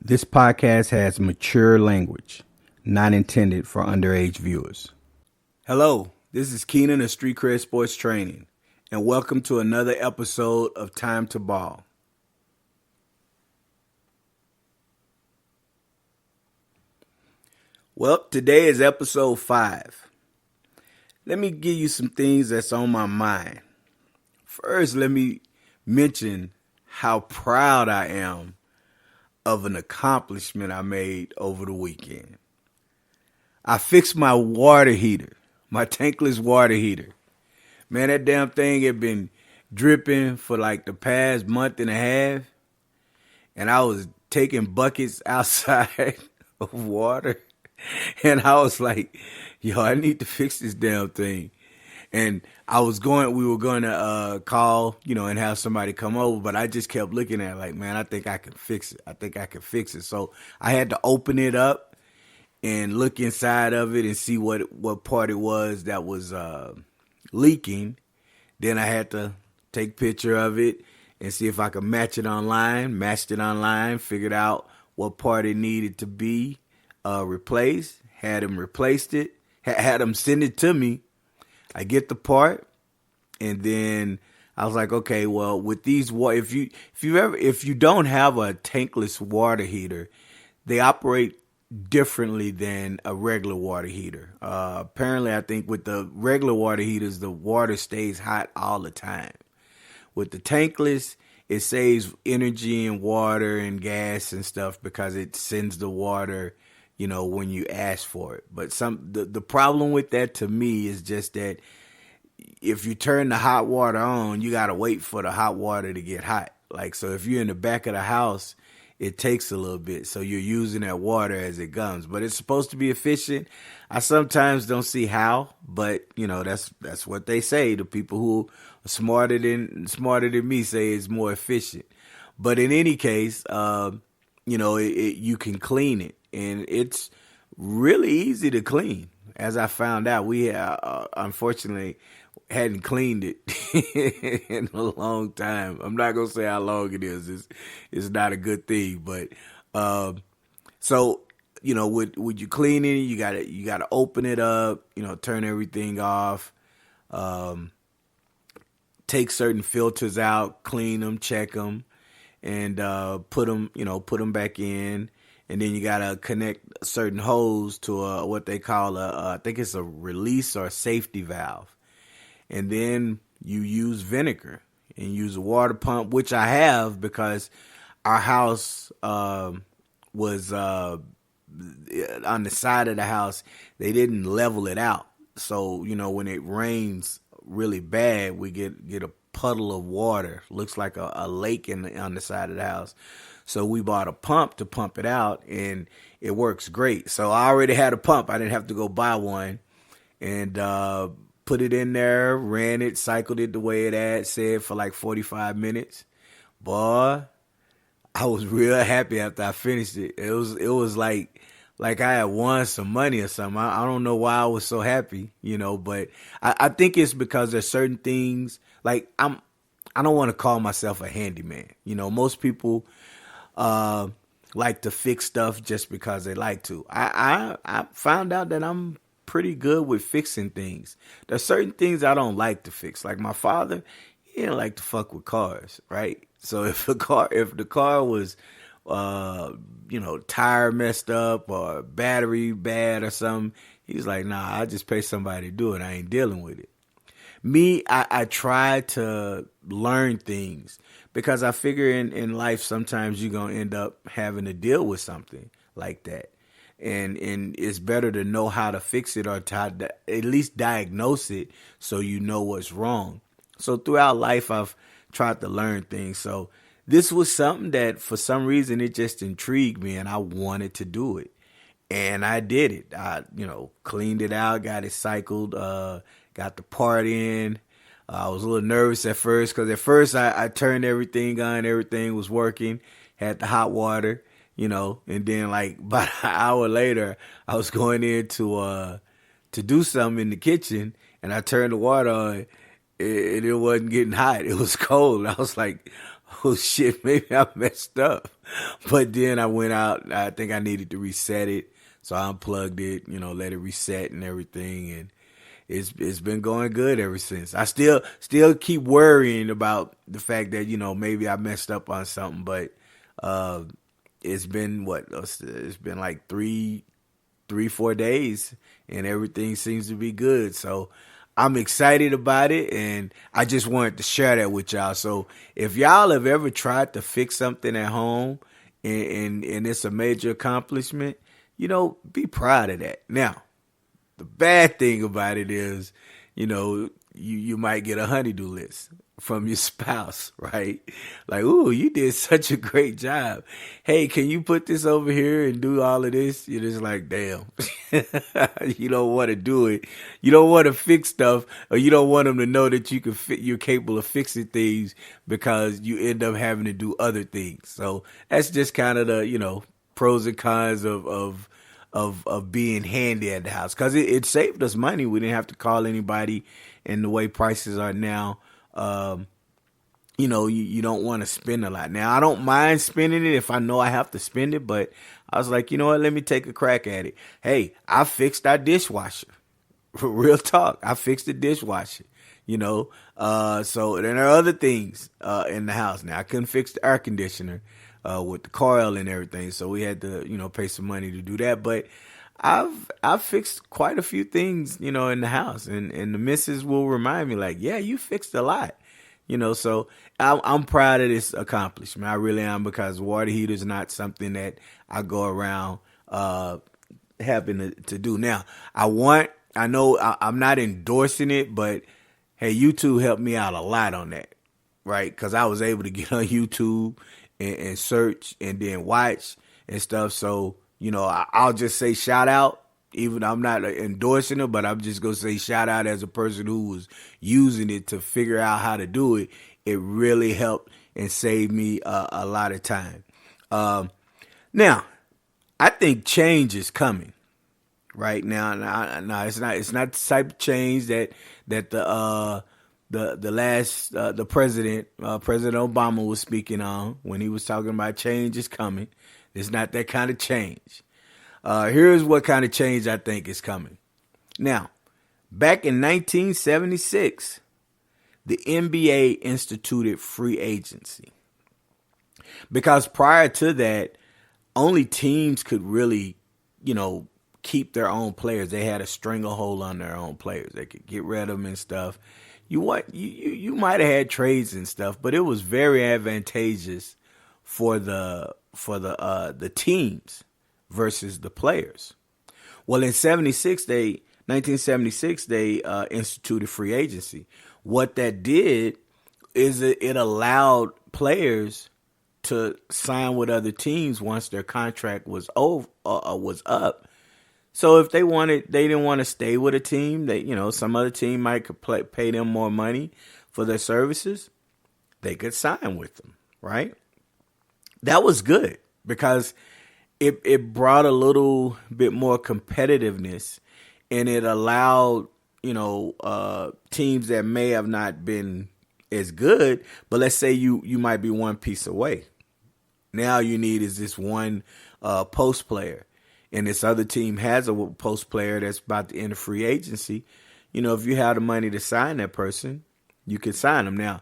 This podcast has mature language, not intended for underage viewers. Hello, this is Keenan of Street Cred Sports Training, and welcome to another episode of Time to Ball. Well, today is episode 5. Let me give you some things that's on my mind. First, let me mention how proud I am of an accomplishment I made over the weekend. I fixed my water heater, my tankless water heater. Man, that damn thing had been dripping for like the past month and a half, and I was taking buckets outside of water, and I was like, yo, I need to fix this damn thing. And we were going to call, and have somebody come over, but I just kept looking at it like, man, I think I can fix it. So I had to open it up and look inside of it and see what part it was that was leaking. Then I had to take a picture of it and see if I could matched it online, figured out what part it needed to be replaced, had them replaced it, had them send it to me. I get the part, and then I was like, okay, well, with these if you don't have a tankless water heater, they operate differently than a regular water heater. Apparently, I think with the regular water heaters, the water stays hot all the time. With the tankless, it saves energy and water and gas and stuff because it sends the water, when you ask for it. But the problem with that to me is just that if you turn the hot water on, you got to wait for the hot water to get hot. So if you're in the back of the house, it takes a little bit. So you're using that water as it comes, but it's supposed to be efficient. I sometimes don't see how, but that's what they say. The people who are smarter than me say it's more efficient. But in any case, you can clean it, and it's really easy to clean. As I found out, we unfortunately hadn't cleaned it in a long time. I'm not gonna say how long it is. It's not a good thing, but so with you cleaning, you gotta open it up, turn everything off, take certain filters out, clean them, check them, and put them back in. And then you gotta connect a certain hose to what they call I think it's a release or safety valve. And then you use vinegar and use a water pump, which I have because our house was on the side of the house. They didn't level it out, so when it rains really bad, we get a puddle of water. Looks like a lake on the side of the house. So we bought a pump to pump it out, and it works great. So I already had a pump. I didn't have to go buy one. And put it in there, ran it, cycled it the way it had said for like 45 minutes. Boy, I was real happy after I finished it. It was like I had won some money or something. I don't know why I was so happy, but I think it's because there's certain things, I don't want to call myself a handyman. Most people like to fix stuff just because they like to. I found out that I'm pretty good with fixing things. There's certain things I don't like to fix. Like my father, he didn't like to fuck with cars, right? So if the car was tire messed up or battery bad or something, he's like, nah, I just pay somebody to do it. I ain't dealing with it. Me, I try to learn things because I figure in life sometimes you're going to end up having to deal with something like that. And it's better to know how to fix it or to at least diagnose it so you know what's wrong. So throughout life, I've tried to learn things. So this was something that for some reason it just intrigued me and I wanted to do it. And I did it. I, cleaned it out, got it cycled, got the part in. I was a little nervous at first because at first I turned everything on, everything was working, had the hot water, and then like about an hour later, I was going in to do something in the kitchen, and I turned the water on, and it wasn't getting hot. It was cold. I was like, oh shit, maybe I messed up. But then I went out. I think I needed to reset it, so I unplugged it. Let it reset and everything, and it's been going good ever since. I still keep worrying about the fact that maybe I messed up on something, but uh, it's been what? It's been like 4 days, and everything seems to be good. So I'm excited about it, and I just wanted to share that with y'all. So if y'all have ever tried to fix something at home, and it's a major accomplishment, be proud of that. Now, the bad thing about it is, you might get a honeydew list from your spouse, right? Like, ooh, you did such a great job. Hey, can you put this over here and do all of this? You're just like, damn. You don't want to do it. You don't want to fix stuff, or you don't want them to know that you're capable of fixing things, because you end up having to do other things. So that's just kind of the, pros and cons of being handy at the house, because it saved us money. We didn't have to call anybody, and the way prices are now, you don't want to spend a lot. Now, I don't mind spending it if I know I have to spend it, but I was like, you know what, let me take a crack at it. Hey, I fixed our dishwasher. Real talk, I fixed the dishwasher. So then there are other things in the house. Now, I couldn't fix the air conditioner with the coil and everything, so we had to pay some money to do that. But I've fixed quite a few things in the house, and the missus will remind me, like, yeah, you fixed a lot. So I'm proud of this accomplishment. I really am, because water heater is not something that I go around having to do. Now, I'm not endorsing it, but hey, YouTube helped me out a lot on that, right? Because I was able to get on YouTube and search and then watch and stuff. So, I'll just say shout out. Even I'm not endorsing it, but I'm just going to say shout out as a person who was using it to figure out how to do it. It really helped and saved me a lot of time. Now, I think change is coming right now. Now it's not the type of change that the president Obama was speaking on when he was talking about change is coming. It's not that kind of change. Here's what kind of change I think is coming. Now, back in 1976, the NBA instituted free agency, because prior to that, only teams could really, keep their own players. They had a stranglehold on their own players. They could get rid of them and stuff. You might have had trades and stuff, but it was very advantageous for the teams versus the players. Well, in 1976, they instituted free agency. What that did is it allowed players to sign with other teams once their contract was up. So if they didn't want to stay with a team, some other team might pay them more money for their services, they could sign with them, right? That was good, because it brought a little bit more competitiveness, and it allowed, teams that may have not been as good, but let's say you might be one piece away. Now you need is this one post player, and this other team has a post player that's about to enter free agency. If you have the money to sign that person, you can sign them. Now,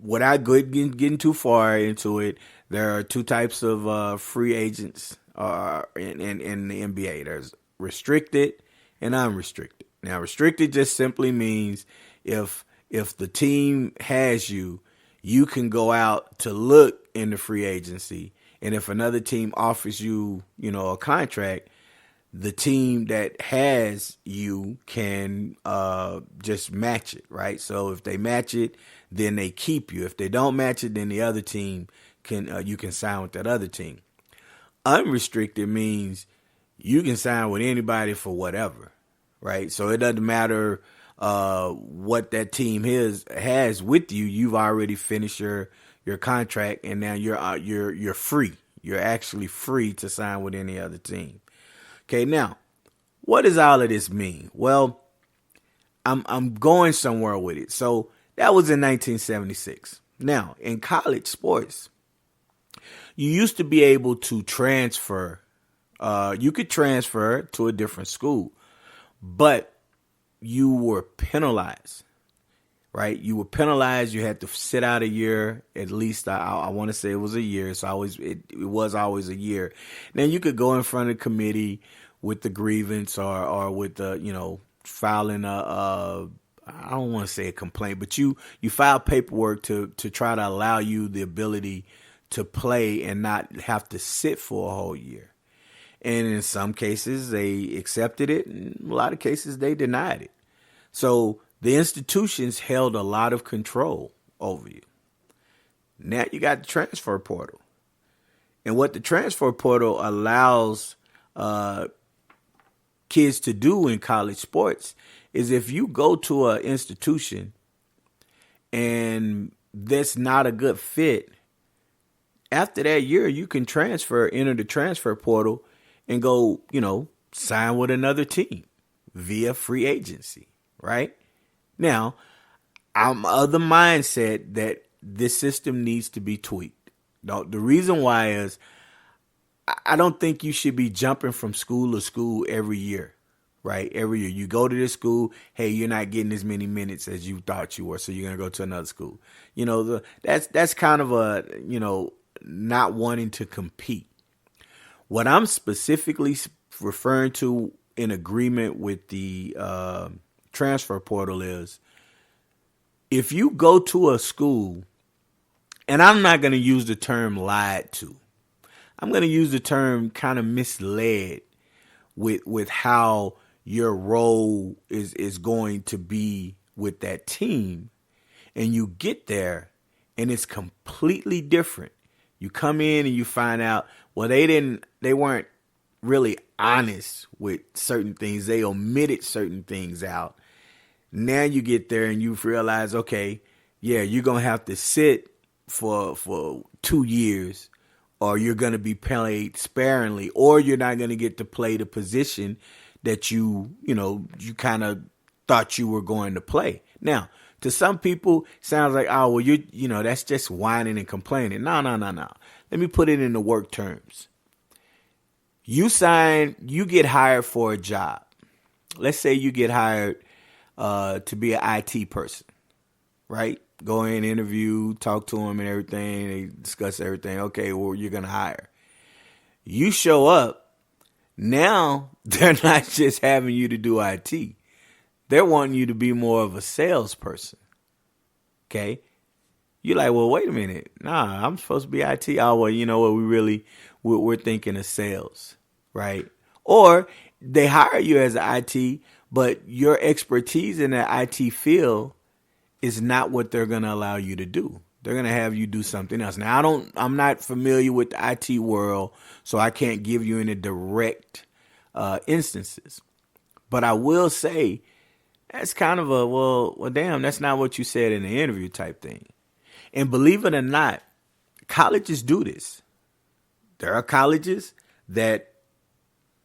without getting too far into it, there are two types of free agents in the NBA. There's restricted and unrestricted. Now, restricted just simply means if the team has you, you can go out to look in the free agency, and if another team offers you, a contract, the team that has you can just match it, right? So if they match it, then they keep you. If they don't match it, then the other team you can sign with that other team. Unrestricted means you can sign with anybody for whatever, right? So it doesn't matter what that team has with you. You've already finished your contract, and now you're free. You're actually free to sign with any other team. Okay, now, what does all of this mean? Well, I'm going somewhere with it. So that was in 1976. Now, in college sports, you used to be able to transfer. You could transfer to a different school, but you were penalized, right? You were penalized. You had to sit out a year, at least. I want to say it was a year. So it was always a year. Then you could go in front of the committee with the grievance or with the, filing I don't want to say a complaint, but you file paperwork to try to allow you the ability to play and not have to sit for a whole year. And in some cases, they accepted it. And in a lot of cases, they denied it. So the institutions held a lot of control over you. Now you got the transfer portal. And what the transfer portal allows kids to do in college sports is if you go to an institution and that's not a good fit, after that year, you can enter the transfer portal and go, sign with another team via free agency, right? Now, I'm of the mindset that this system needs to be tweaked. The reason why is I don't think you should be jumping from school to school every year, right? Every year you go to this school, hey, you're not getting as many minutes as you thought you were, so you're going to go to another school. That's kind of a, not wanting to compete. What I'm specifically referring to in agreement with the transfer portal is if you go to a school, and I'm not going to use the term lied to, I'm going to use the term kind of misled with how your role is going to be with that team, and you get there and it's completely different. You come in and you find out, well, they weren't really honest with certain things. They omitted certain things out. Now you get there and you realize, okay, yeah, you're going to have to sit for 2 years, or you're going to be paid sparingly, or you're not going to get to play the position that you kind of thought you were going to play. Now, to some people, sounds like, oh, well, that's just whining and complaining. No. Let me put it into work terms. You get hired for a job. Let's say you get hired to be an IT person, right? Go in, interview, talk to them and everything. They discuss everything. Okay, well, you're going to hire. You show up. Now, they're not just having you to do IT. They're wanting you to be more of a salesperson. Okay? You're like, well, wait a minute. Nah, I'm supposed to be IT. Oh, well, you know what? We're thinking of sales, right? Or they hire you as an IT, but your expertise in that IT field is not what they're going to allow you to do. They're going to have you do something else. Now, I'm not familiar with the IT world, so I can't give you any direct instances. But I will say that's kind of a, well, damn, that's not what you said in the interview type thing. And believe it or not, colleges do this. There are colleges that,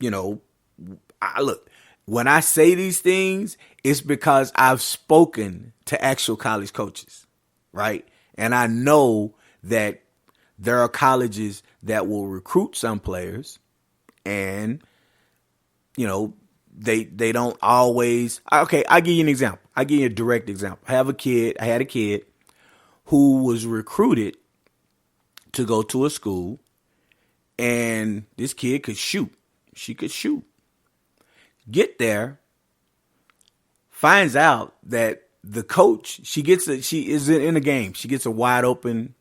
look, when I say these things, it's because I've spoken to actual college coaches, right? And I know that there are colleges that will recruit some players and, they don't always. Okay, I'll give you an example. I'll give you a direct example. I had a kid who was recruited to go to a school, and this kid could shoot. She could shoot. Get there, finds out that the coach, she is in a game. She gets a wide open,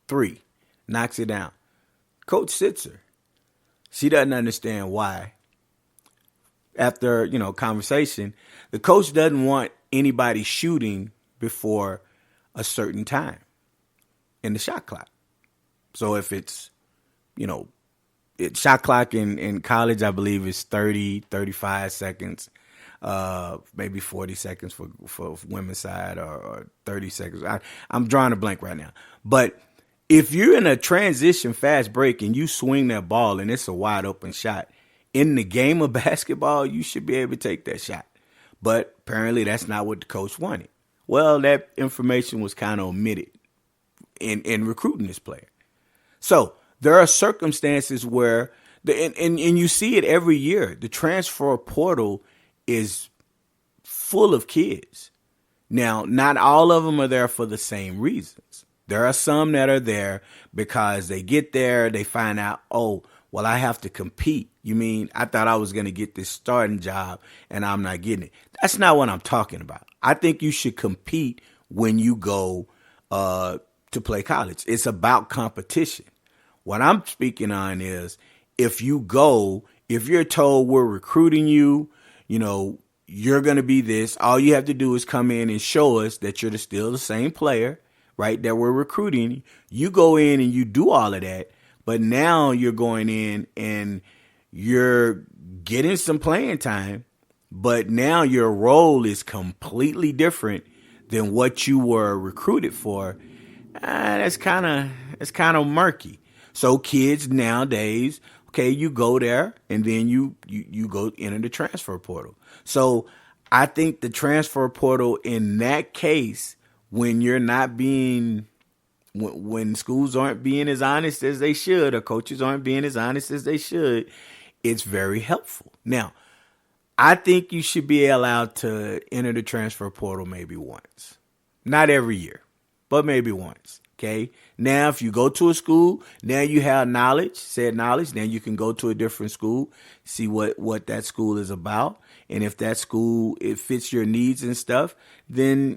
three, knocks it down. Coach sits her. She doesn't understand why. After, conversation, the coach doesn't want anybody shooting before a certain time in the shot clock. So if it's, shot clock in college, I believe is 30, 35 seconds, maybe 40 seconds for women's side or 30 seconds. I'm drawing a blank right now. But if you're in a transition fast break and you swing that ball and it's a wide open shot, in the game of basketball, you should be able to take that shot. But apparently that's not what the coach wanted. Well, that information was kind of omitted in recruiting this player. So there are circumstances where and you see it every year. The transfer portal is full of kids. Now, not all of them are there for the same reasons. There are some that are there because they get there, they find out, oh, well, I have to compete. You mean I thought I was going to get this starting job and I'm not getting it? That's not what I'm talking about. I think you should compete when you go to play college. It's about competition. What I'm speaking on is if you're told we're recruiting you, you're going to be this. All you have to do is come in and show us that you're still the same player, right, that we're recruiting. You go in and you do all of that, but now you're going in and you're getting some playing time, but now your role is completely different than what you were recruited for. That's kind of murky. So kids nowadays, okay, you go there and then you go enter the transfer portal. So I think the transfer portal in that case, when schools aren't being as honest as they should, or coaches aren't being as honest as they should, it's very helpful. Now, I think you should be allowed to enter the transfer portal maybe once. Not every year, but maybe once. Okay. Now, if you go to a school, now you have said knowledge, then you can go to a different school, see what that school is about. And if that school, it fits your needs and stuff, then,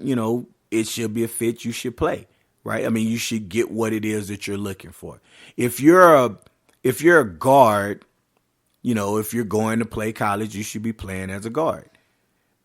it should be a fit you should play, right? I mean, you should get what it is that you're looking for. If you're a guard, if you're going to play college, you should be playing as a guard.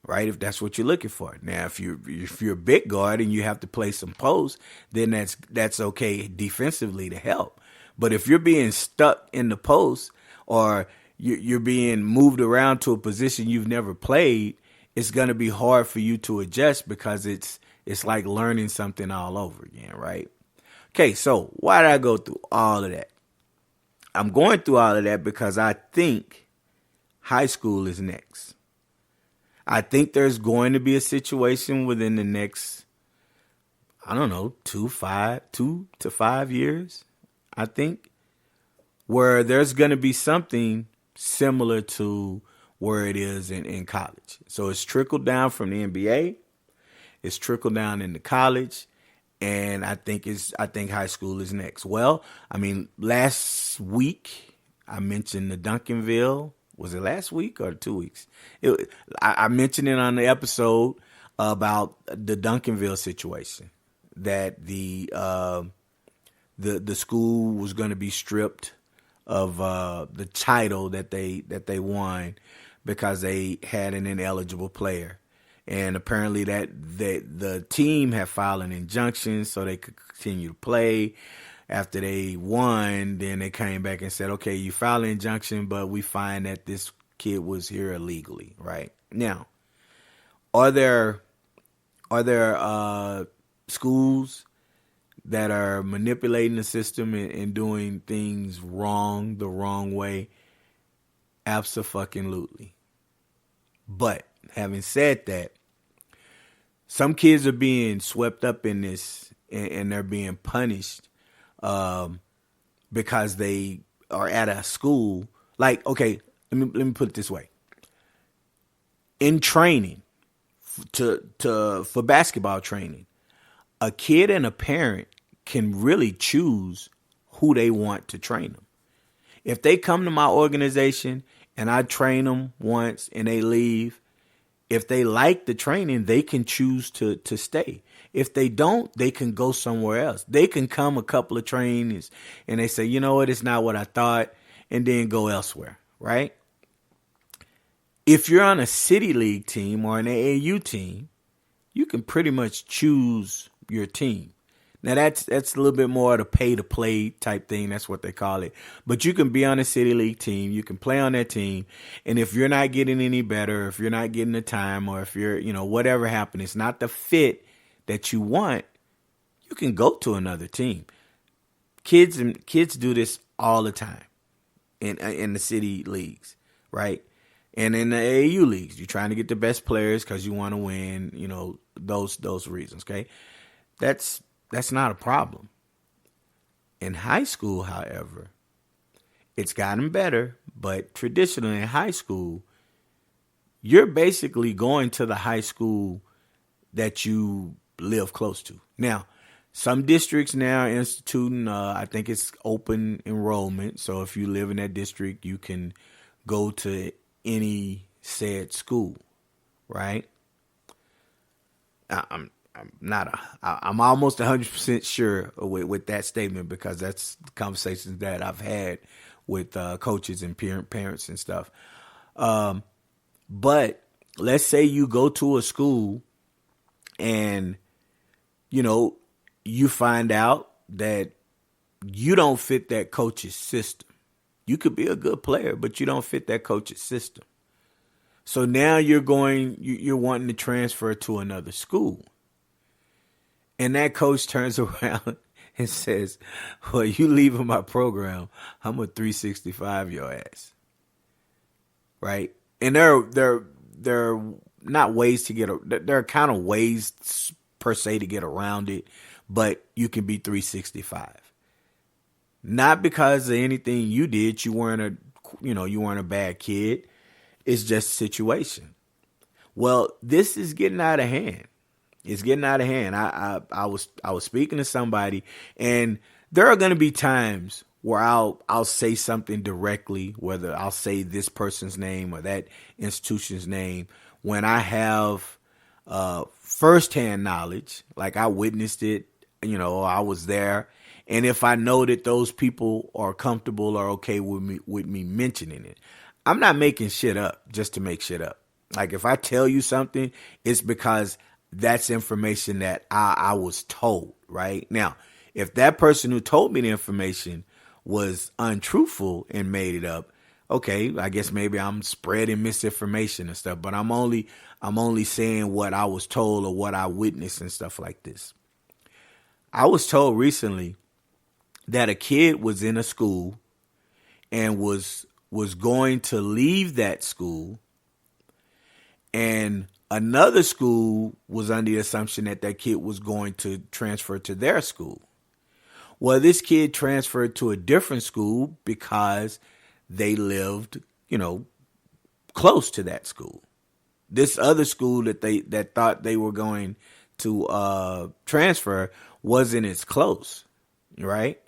Right, if that's what you're looking for. Now, if you're a big guard and you have to play some post, then that's okay defensively to help. But if you're being stuck in the post or you're being moved around to a position you've never played, it's going to be hard for you to adjust because it's like learning something all over again, right? Okay, so why did I go through all of that? I'm going through all of that because I think high school is next. I think there's going to be a situation within the next, 2 to 5 years, I think, where there's going to be something similar to where it is in college. So it's trickled down from the NBA, it's trickled down into college, and I think high school is next. Well, I mean, last week I mentioned the Duncanville. Was it last week or 2 weeks? I mentioned it on the episode about the Duncanville situation, that the school was going to be stripped of the title that they won because they had an ineligible player, and apparently that the team had filed an injunction so they could continue to play. After they won, then they came back and said, okay, you filed an injunction, but we find that this kid was here illegally, right? Now, are there schools that are manipulating the system and doing things the wrong way? Abso-fucking-lutely. But having said that, some kids are being swept up in this and they're being punished because they are at a school. Like, okay, let me put it this way. In training, for basketball training, a kid and a parent can really choose who they want to train them. If they come to my organization and I train them once and they leave, if they like the training, they can choose to stay. If they don't, they can go somewhere else. They can come a couple of trainings and they say, you know what, it's not what I thought, and then go elsewhere, right? If you're on a city league team or an AAU team, you can pretty much choose your team. Now that's a little bit more of the pay to play type thing. That's what they call it. But you can be on a city league team. You can play on that team. And if you're not getting any better, if you're not getting the time, or if you're, whatever happened, it's not the fit that you want, you can go to another team. Kids do this all the time in the city leagues, right? And in the AAU leagues, you're trying to get the best players because you want to win, those reasons, okay? That's not a problem. In high school, however, it's gotten better, but traditionally in high school, you're basically going to the high school that you live close to. Now, some districts now are instituting, I think it's open enrollment. So if you live in that district, you can go to any said school, right? I'm almost 100% sure with that statement because that's the conversations that I've had with coaches and parents and stuff. But let's say you go to a school and, you find out that you don't fit that coach's system. You could be a good player, but you don't fit that coach's system. So now you're wanting to transfer to another school. And that coach turns around and says, well, you leaving my program, I'm a 365 your ass. Right? And there are not ways to there are kind of ways per se to get around it, but you can be 365. Not because of anything you did. You weren't a bad kid. It's just a situation. Well, this is getting out of hand. It's getting out of hand. I was speaking to somebody, and there are going to be times where I'll say something directly, whether I'll say this person's name or that institution's name, when I have firsthand knowledge, like I witnessed it, I was there. And if I know that those people are comfortable or okay with me mentioning it, I'm not making shit up just to make shit up. Like if I tell you something, it's because that's information that I was told, right? Now, if that person who told me the information was untruthful and made it up, okay, I guess maybe I'm spreading misinformation and stuff, but I'm only saying what I was told or what I witnessed and stuff like this. I was told recently that a kid was in a school and was going to leave that school, and another school was under the assumption that kid was going to transfer to their school. Well, this kid transferred to a different school because they lived, close to that school. This other school that thought they were going to transfer wasn't as close, right?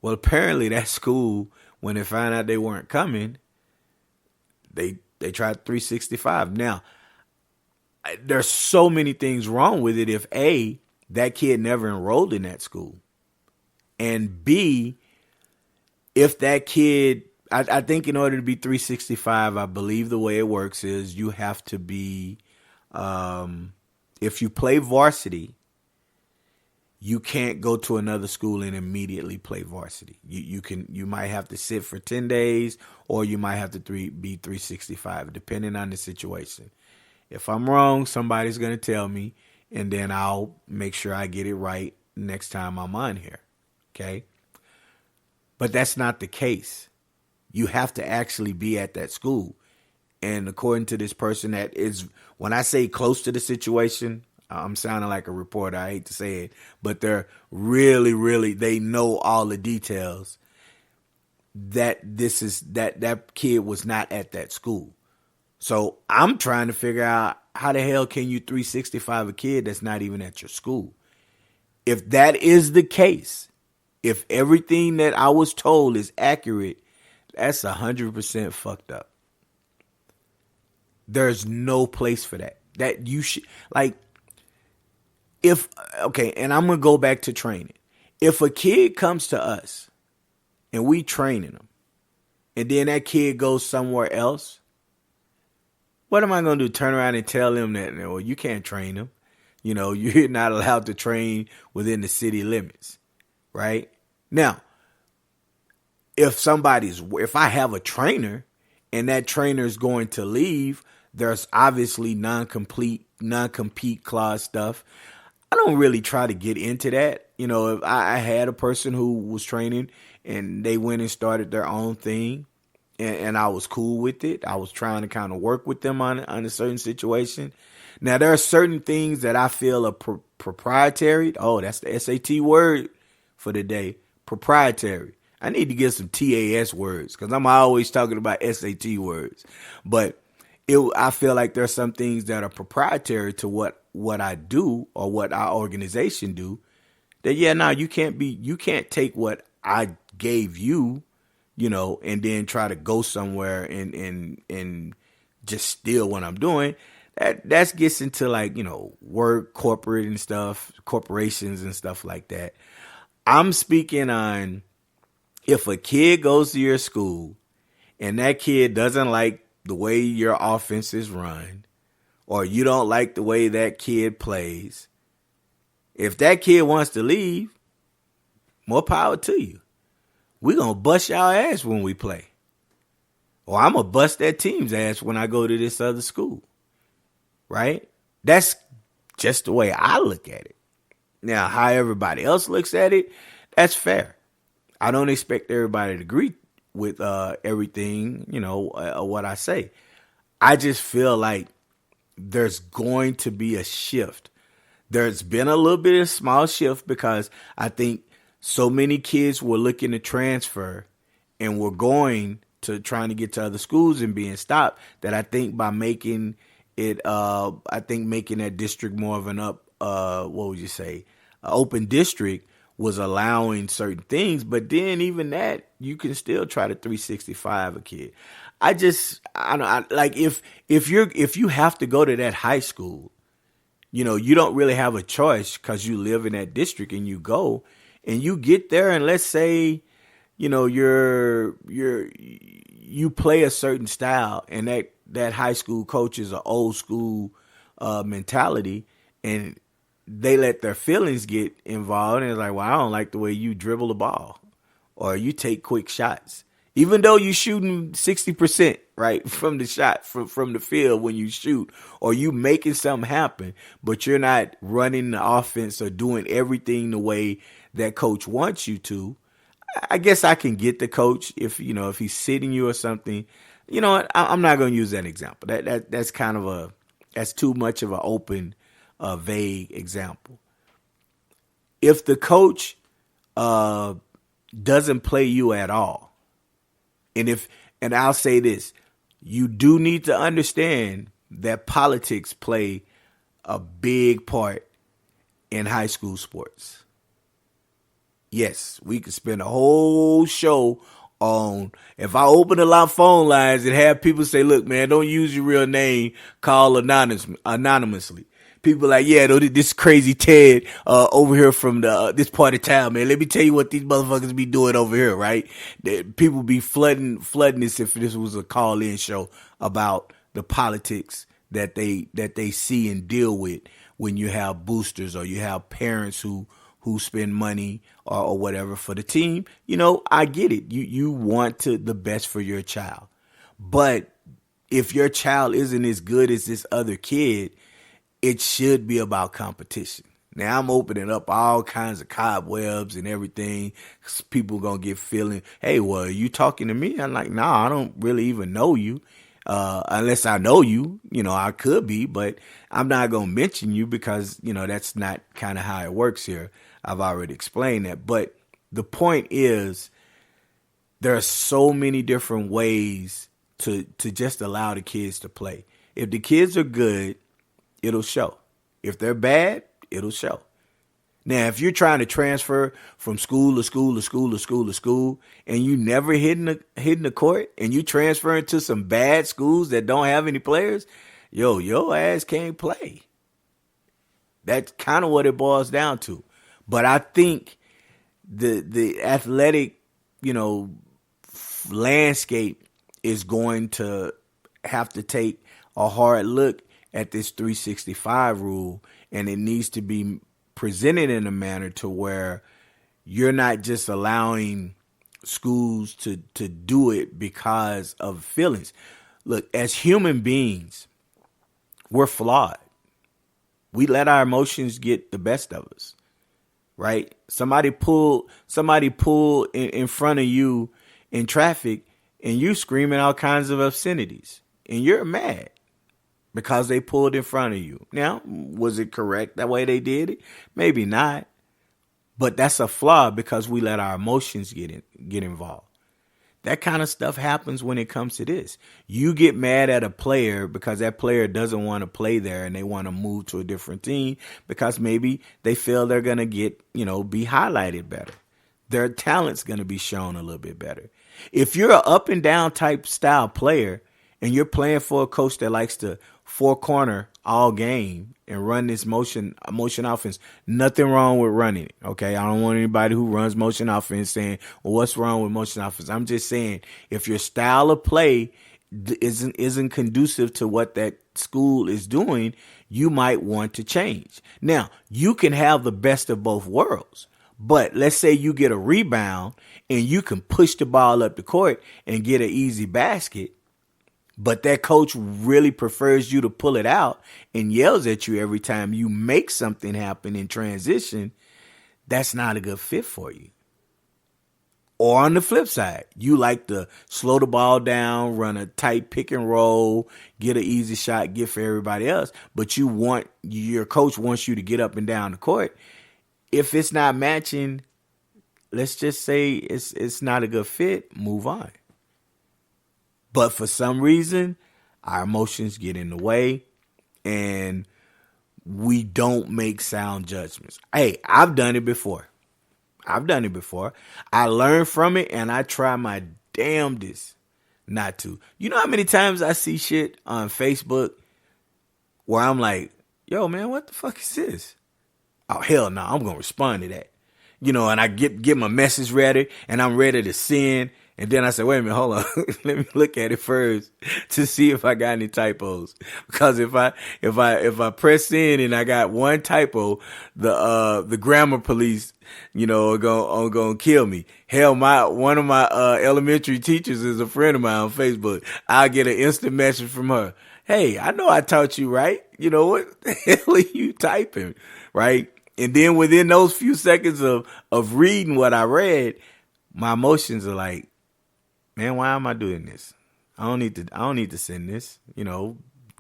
Well, apparently that school, when they found out they weren't coming, they tried 365. Now, there's so many things wrong with it if A, that kid never enrolled in that school, and B, if that kid, I think in order to be 365, I believe the way it works is you have to be, if you play varsity, you can't go to another school and immediately play varsity. You might have to sit for 10 days or you might have to be 365, depending on the situation. If I'm wrong, somebody's going to tell me, and then I'll make sure I get it right next time I'm on here. Okay? But that's not the case. You have to actually be at that school. And according to this person that is, when I say close to the situation, I'm sounding like a reporter. I hate to say it, but they're really, they know all the details that that kid was not at that school. So I'm trying to figure out how the hell can you 365 a kid that's not even at your school? If that is the case, if everything that I was told is accurate, that's 100% fucked up. There's no place for that. That you should, like, and I'm going to go back to training. If a kid comes to us and we training them, and then that kid goes somewhere else, what am I going to do? Turn around and tell them that, well, you can't train them. You're not allowed to train within the city limits, right? Now, if I have a trainer and that trainer is going to leave, there's obviously non-compete clause stuff. I don't really try to get into that. If I had a person who was training and they went and started their own thing, and I was cool with it. I was trying to kind of work with them on a certain situation. Now, there are certain things that I feel are proprietary. Oh, that's the SAT word for the day. Proprietary. I need to get some TAS words because I'm always talking about SAT words. But I feel like there's some things that are proprietary to what I do or what our organization do. That you can't take what I gave you, and then try to go somewhere and just steal what I'm doing. That gets into like, work, corporate and stuff, corporations and stuff like that. I'm speaking on if a kid goes to your school and that kid doesn't like the way your offense is run, or you don't like the way that kid plays, if that kid wants to leave, more power to you. We're going to bust y'all ass when we play. Or I'm going to bust that team's ass when I go to this other school. Right? That's just the way I look at it. Now, how everybody else looks at it, that's fair. I don't expect everybody to agree with everything, what I say. I just feel like there's going to be a shift. There's been a little bit of a small shift because I think so many kids were looking to transfer and were going to trying to get to other schools and being stopped, that I think by making it, making that district more of an open district was allowing certain things. But then even that, you can still try to 365 a kid. If you have to go to that high school, you don't really have a choice because you live in that district and you go and you get there, and let's say, you play a certain style and that high school coach is an old school mentality, and they let their feelings get involved, and it's like, well, I don't like the way you dribble the ball or you take quick shots. Even though you're shooting 60%, right, from the shot, from the field when you shoot, or you making something happen, but you're not running the offense or doing everything the way that coach wants you to. I guess I can get the coach if he's sitting you or something. You know what? I'm not going to use that example. That's kind of that's too much of an open, vague example. If the coach doesn't play you at all, and I'll say this, you do need to understand that politics play a big part in high school sports. Yes, we could spend a whole show on, if I open a lot of phone lines and have people say, look, man, don't use your real name, call anonymously. People like, yeah, this crazy Ted over here from this part of town, man. Let me tell you what these motherfuckers be doing over here, right? People be flooding this if this was a call-in show about the politics that they see and deal with when you have boosters or you have parents who spend money or whatever for the team. I get it. You want the best for your child. But if your child isn't as good as this other kid, it should be about competition. Now I'm opening up all kinds of cobwebs and everything. People gonna get feeling, hey, well, are you talking to me? I'm like, nah, I don't really even know you. Unless I know you, I could be, but I'm not gonna mention you because, that's not kind of how it works here. I've already explained that. But the point is, there are so many different ways to just allow the kids to play. If the kids are good, it'll show. If they're bad, it'll show. Now, if you're trying to transfer from school to school to school to school to school, and you never hitting the court, and you transferring to some bad schools that don't have any players, your ass can't play. That's kind of what it boils down to. But I think the athletic, landscape is going to have to take a hard look at this 365 rule, and it needs to be presented in a manner to where you're not just allowing schools to do it because of feelings. Look, as human beings, we're flawed. We let our emotions get the best of us, right? Somebody pull in front of you in traffic, and you screaming all kinds of obscenities, and you're mad because they pulled in front of you. Now, was it correct that way they did it? Maybe not. But that's a flaw because we let our emotions get involved. That kind of stuff happens when it comes to this. You get mad at a player because that player doesn't want to play there and they want to move to a different team because maybe they feel they're going to get, be highlighted better. Their talent's going to be shown a little bit better. If you're an up and down type style player and you're playing for a coach that likes to four corner all game and run this motion offense, nothing wrong with running it. Okay. I don't want anybody who runs motion offense saying, well, what's wrong with motion offense? I'm just saying if your style of play isn't conducive to what that school is doing, you might want to change. Now, you can have the best of both worlds, but let's say you get a rebound and you can push the ball up the court and get an easy basket. But that coach really prefers you to pull it out and yells at you every time you make something happen in transition. That's not a good fit for you. Or on the flip side, you like to slow the ball down, run a tight pick and roll, get an easy shot, get for everybody else. But your coach wants you to get up and down the court. If it's not matching, let's just say it's not a good fit, move on. But for some reason, our emotions get in the way and we don't make sound judgments. Hey, I've done it before. I learn from it and I try my damnedest not to. You know how many times I see shit on Facebook where I'm like, yo, man, what the fuck is this? Oh, hell no, I'm going to respond to that. And I get my message ready and I'm ready to send. And then I said, wait a minute, hold on. Let me look at it first to see if I got any typos. Because if I press in and I got one typo, the grammar police, are gonna kill me. Hell, one of my elementary teachers is a friend of mine on Facebook. I'll get an instant message from her. Hey, I know I taught you right. What the hell are you typing? Right? And then within those few seconds of reading what I read, my emotions are like, man, why am I doing this? I don't need to send this.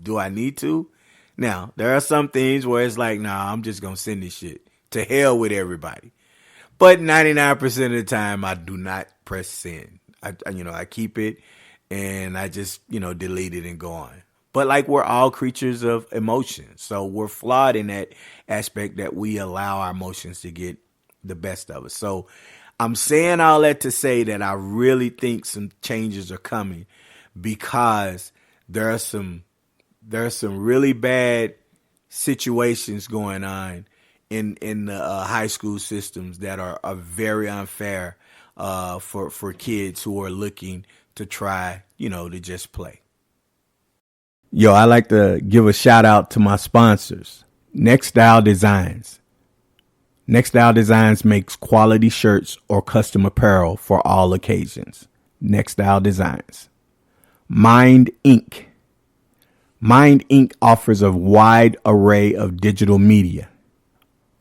Do I need to? Now, there are some things where it's like, nah, I'm just going to send this shit. To hell with everybody. But 99% of the time, I do not press send. I keep it and I just, delete it and go on. But like we're all creatures of emotion. So we're flawed in that aspect that we allow our emotions to get the best of us. So I'm saying all that to say that I really think some changes are coming because there are some really bad situations going on in the high school systems that are very unfair for kids who are looking to try, to just play. Yo, I like to give a shout out to my sponsors, Next Style Designs. Next Style Designs makes quality shirts or custom apparel for all occasions. Next Style Designs. Mind Inc. Mind Inc. offers a wide array of digital media.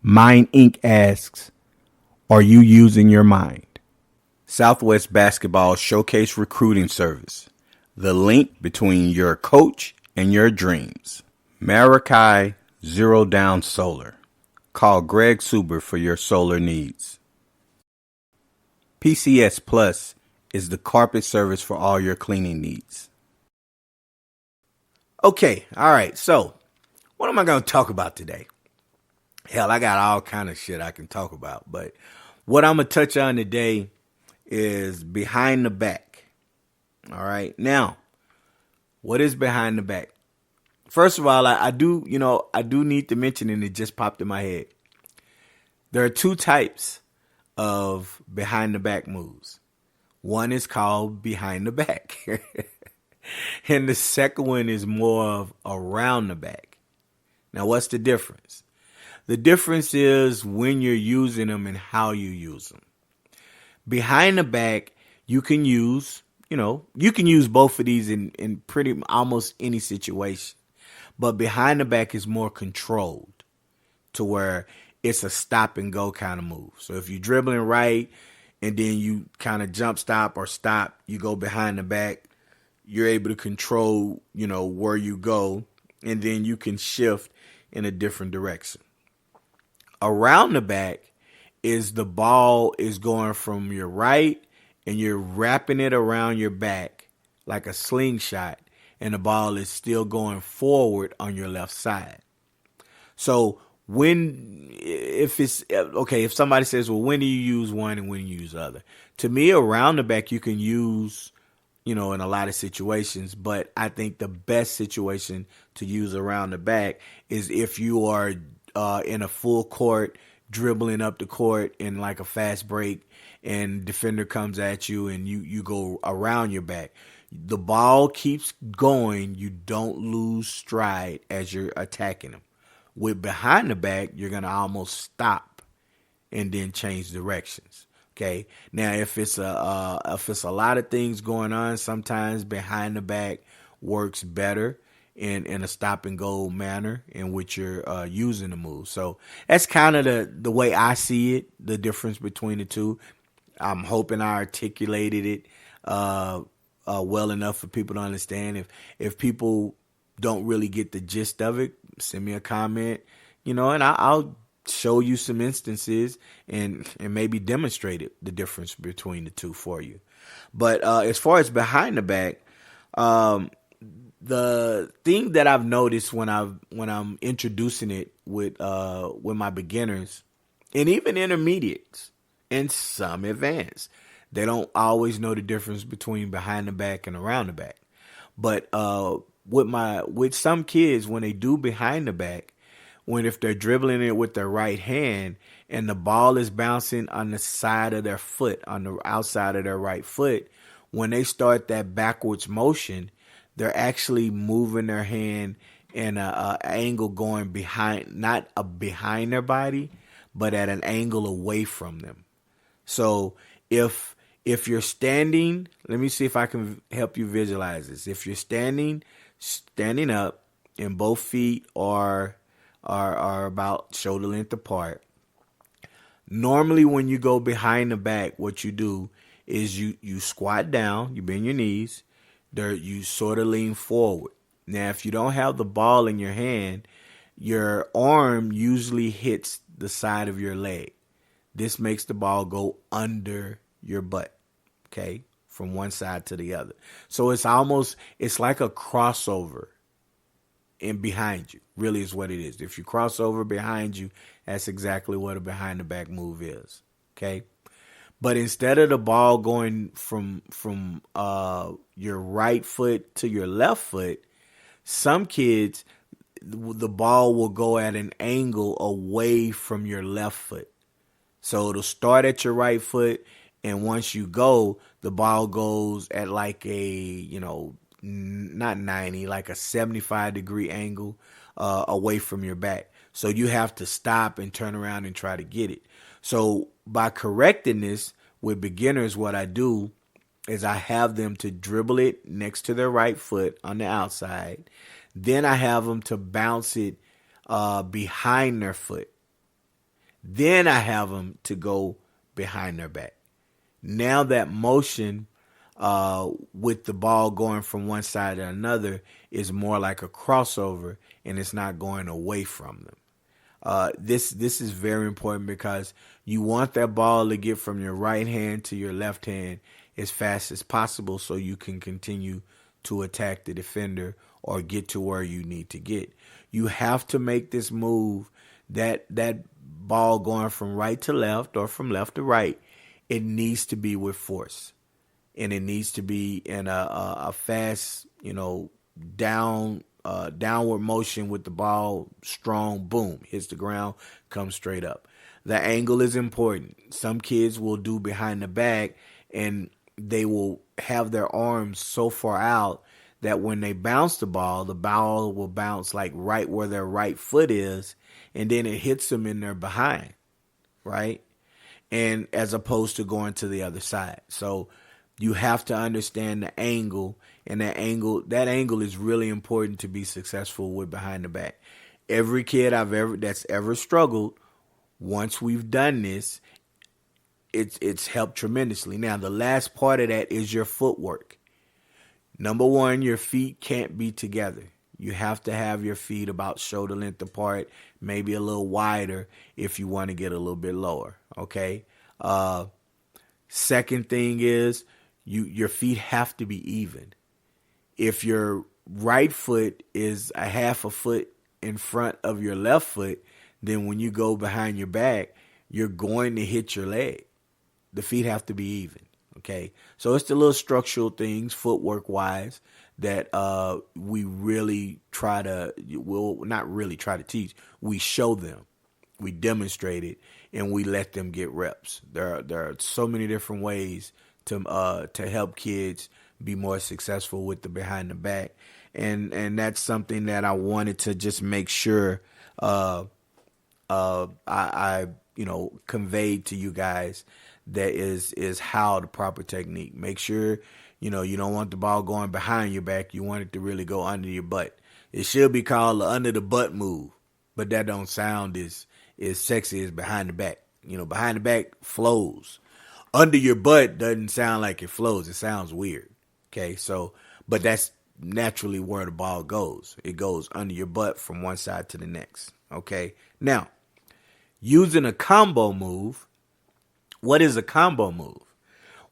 Mind Inc. asks, are you using your mind? Southwest Basketball Showcase Recruiting Service. The link between your coach and your dreams. Maracay Zero Down Solar. Call Greg Suber for your solar needs. PCS Plus is the carpet service for all your cleaning needs. Okay, all right, so what am I going to talk about today? Hell, I got all kind of shit I can talk about, but what I'm going to touch on today is behind the back. All right, now, what is behind the back? First of all, I do need to mention, and it just popped in my head. There are two types of behind the back moves. One is called behind the back. And the second one is more of around the back. Now, what's the difference? The difference is when you're using them and how you use them. Behind the back, you can use both of these in pretty almost any situation. But behind the back is more controlled to where it's a stop and go kind of move. So if you're dribbling right, and then you kind of jump stop or stop. You go behind the back. You're able to control, where you go, and then you can shift in a different direction. Around the back is the ball is going from your right and you're wrapping it around your back like a slingshot, and the ball is still going forward on your left side. So if somebody says, well, when do you use one and when do you use the other? To me, around the back, you can use, in a lot of situations, but I think the best situation to use around the back is if you are in a full court, dribbling up the court in like a fast break, and defender comes at you and you go around your back. The ball keeps going. You don't lose stride as you're attacking them. With behind the back, you're going to almost stop and then change directions. Okay. Now, if it's a lot of things going on, sometimes behind the back works better in a stop and go manner in which you're using the move. So that's kind of the way I see it, the difference between the two. I'm hoping I articulated it well enough for people to understand. If people don't really get the gist of it, send me a comment, and I'll show you some instances and maybe demonstrate the difference between the two for you. But as far as behind the back, the thing that I've noticed when I'm introducing it with my beginners and even intermediates and some advanced, they don't always know the difference between behind the back and around the back. But with some kids, when they do behind the back, if they're dribbling it with their right hand and the ball is bouncing on the side of their foot, on the outside of their right foot, when they start that backwards motion, they're actually moving their hand in an angle going behind, not behind their body, but at an angle away from them. So if you're standing, let me see if I can help you visualize this. If you're standing up and both feet are about shoulder length apart, normally when you go behind the back, what you do is you squat down, you bend your knees, you sort of lean forward. Now, if you don't have the ball in your hand, your arm usually hits the side of your leg. This makes the ball go under your butt, okay, from one side to the other. So it's like a crossover in behind you, really is what it is. If you cross over behind you, that's exactly what a behind the back move is, okay? But instead of the ball going from your right foot to your left foot, some kids, the ball will go at an angle away from your left foot. So it'll start at your right foot, and once you go, the ball goes at like a, not 90, like a 75-degree angle away from your back. So you have to stop and turn around and try to get it. So by correcting this with beginners, what I do is I have them to dribble it next to their right foot on the outside. Then I have them to bounce it behind their foot. Then I have them to go behind their back. Now that motion with the ball going from one side to another is more like a crossover, and it's not going away from them. This is very important because you want that ball to get from your right hand to your left hand as fast as possible so you can continue to attack the defender or get to where you need to get. You have to make this move, that ball going from right to left or from left to right, it needs to be with force. And it needs to be in a fast, downward motion with the ball strong, boom, hits the ground, comes straight up. The angle is important. Some kids will do behind the back and they will have their arms so far out that when they bounce the ball will bounce like right where their right foot is, and then it hits them in their behind, right? And as opposed to going to the other side. So you have to understand the angle, and that angle is really important to be successful with behind the back. Every kid that's ever struggled, once we've done this, it's helped tremendously. Now, the last part of that is your footwork. Number one, your feet can't be together. You have to have your feet about shoulder length apart, maybe a little wider if you want to get a little bit lower. Okay. Second thing is your feet have to be even. If your right foot is a half a foot in front of your left foot, then when you go behind your back, you're going to hit your leg. The feet have to be even. Okay. So it's the little structural things, footwork wise, that we really try to, well, not really try to teach. We show them, we demonstrate it, and we let them get reps. There are so many different ways to help kids be more successful with the behind the back, and that's something that I wanted to just make sure I conveyed to you guys. That is how the proper technique. Make sure you don't want the ball going behind your back. You want it to really go under your butt. It should be called the under the butt move, but that don't sound as sexy as behind the back. Behind the back flows. Under your butt doesn't sound like it flows. It sounds weird. Okay, so, but that's naturally where the ball goes. It goes under your butt from one side to the next. Okay, now, using a combo move, what is a combo move?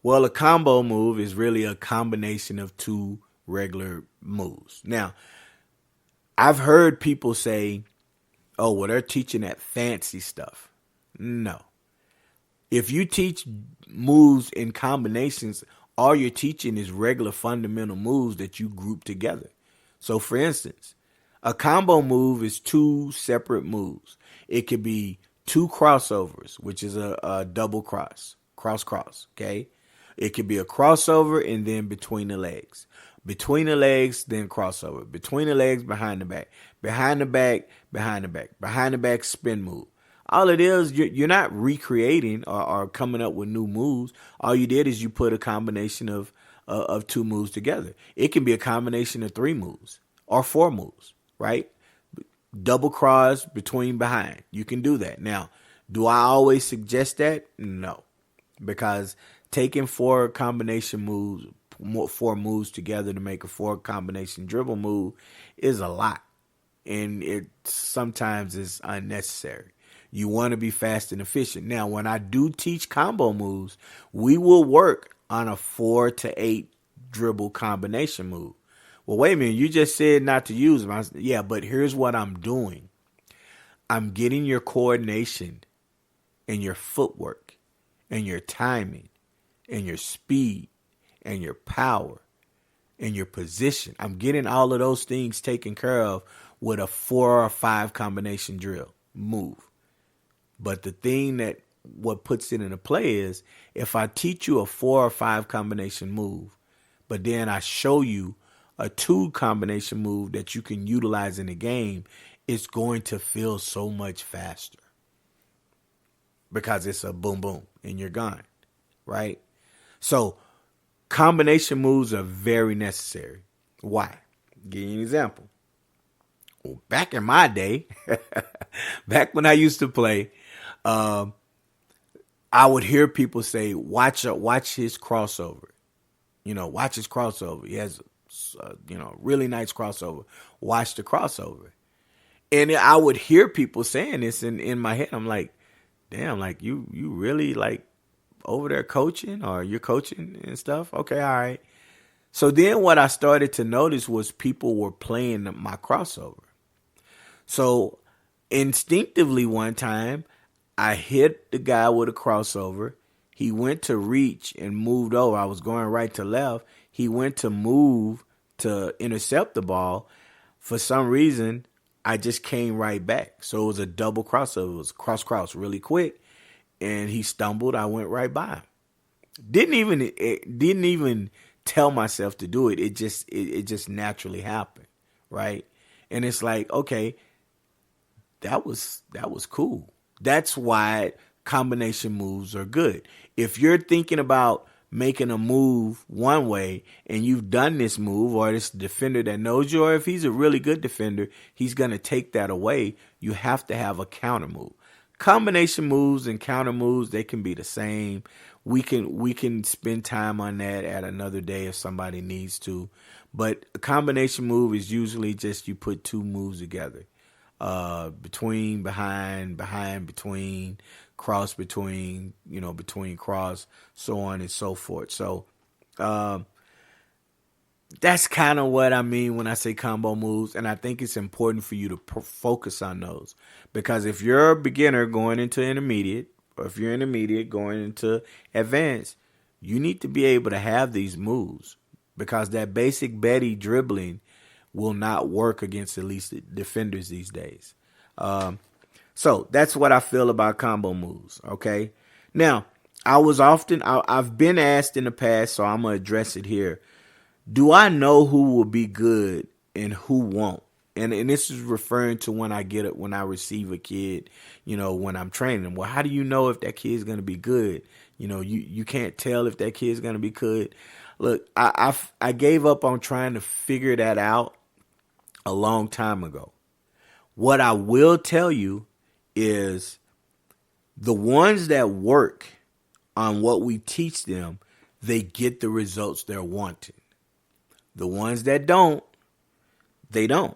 Well, a combo move is really a combination of two regular moves. Now, I've heard people say, oh, well, they're teaching that fancy stuff. No. If you teach moves in combinations, all you're teaching is regular fundamental moves that you group together. So, for instance, a combo move is two separate moves. It could be two crossovers, which is a double cross, okay? It could be a crossover and then between the legs. Between the legs, then crossover. Between the legs, behind the back. Behind the back, behind the back. Behind the back, spin move. All it is, you're not recreating or coming up with new moves. All you did is you put a combination of two moves together. It can be a combination of three moves or four moves, right? Double cross between behind. You can do that. Now, do I always suggest that? No, because taking four moves together to make a four combination dribble move is a lot, and it sometimes is unnecessary. You want to be fast and efficient. Now, when I do teach combo moves, we will work on a 4 to 8 dribble combination move. Well, wait a minute. You just said not to use them. Yeah, but here's what I'm doing. I'm getting your coordination and your footwork and your timing and your speed and your power and your position. I'm getting all of those things taken care of with a 4 or 5 combination drill move. But the thing what puts it into play is if I teach you a 4 or 5 combination move, but then I show you a 2 combination move that you can utilize in the game, it's going to feel so much faster because it's a boom, boom, and you're gone, right? So combination moves are very necessary. Why? Give you an example. Well, back in my day, back when I used to play, I would hear people say, watch his crossover. Watch his crossover. He has, really nice crossover. Watch the crossover. And I would hear people saying this in my head. I'm like, damn, like you really like over there coaching or you're coaching and stuff? Okay, all right. So then what I started to notice was people were playing my crossover. So instinctively one time, I hit the guy with a crossover. He went to reach and moved over. I was going right to left. He went to move to intercept the ball. For some reason, I just came right back. So it was a double crossover. It was cross really quick. And he stumbled. I went right by him. Didn't even tell myself to do it. It just naturally happened, right? And it's like, okay, that was cool. That's why combination moves are good. If you're thinking about making a move one way and you've done this move, or this defender that knows you, or if he's a really good defender, he's going to take that away. You have to have a counter move. combination moves and counter moves, they can be the same. We can spend time on that at another day if somebody needs to. But a combination move is usually just you put two moves together. Between, behind, between, cross, between, between, cross, so on and so forth. So that's kind of what I mean when I say combo moves. And I think it's important for you to focus on those. Because if you're a beginner going into intermediate, or if you're intermediate going into advanced, you need to be able to have these moves. Because that basic Betty dribbling will not work against elite defenders these days. So that's what I feel about combo moves. Okay. Now, I've been asked in the past, so I'm going to address it here. Do I know who will be good and who won't? And this is referring to when I receive a kid, when I'm training them. Well, how do you know if that kid's going to be good? You can't tell if that kid's going to be good. Look, I gave up on trying to figure that out a long time ago. What I will tell you is the ones that work on what we teach them, they get the results they're wanting. The ones that don't, they don't.